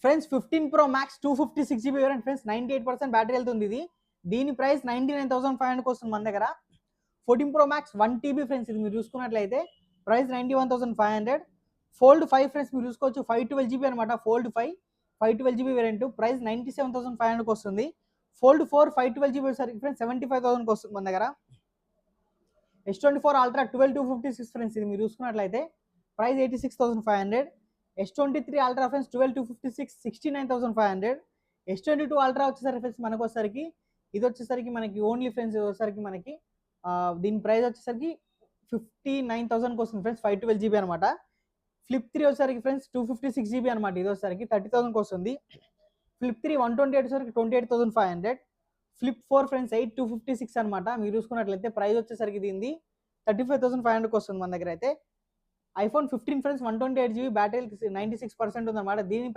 Friends 15 Pro Max 256GB variant friends, 98% battery వెళ్తుంది ఇది. దీని ప్రైస్ 99,500 వస్తుంది మన దగ్గర. 14 Pro Max 1TB ఫ్రెండ్స్, ఇది మీరు చూసుకున్నట్లయితే ప్రైస్ 91,500. Fold 5 ఫ్రెండ్స్ మీరు చూసుకోవచ్చు, 512GB అనమాట. Fold 5 512GB వేరియంట్ ప్రైస్ 97,500 వస్తుంది. Fold 4 512GB వచ్చేసరికి ఫ్రెండ్స్ 75,000 వస్తుంది మన దగ్గర. S24 Ultra 12256 ఫ్రెండ్స్, ఇది మీరు చూసుకున్నట్లయితే price 86,500. S23 Ultra friends 12256 69,500. S22 Ultra వచ్చేసరికి ఫ్రెండ్స్ మనకు వచ్చేసరికి ఇది వచ్చేసరికి మనకి ఓన్లీ ఫ్రెండ్స్ వచ్చేసరికి మనకి దీని ప్రైస్ వచ్చేసరికి 59,000 వస్తుంది ఫ్రెండ్స్, 512GB అనమాట. Flip 3 వచ్చేసరికి ఫ్రెండ్స్ 256GB అనమాట, ఇది వచ్చేసరికి 30,000 వస్తుంది. Flip 3 128 వచ్చేసరికి 28,500. Flip 4 ఫ్రెండ్స్ 8256 అనమాట, మీరు చూసుకున్నట్లయితే ప్రైస్ వచ్చేసరికి దీనిది 35,500 వస్తుంది మన దగ్గర అయితే. iPhone 15 ఫ్రెండ్స్ 128GB బ్యాటరీ 96% ఉందన్నమాట. దీని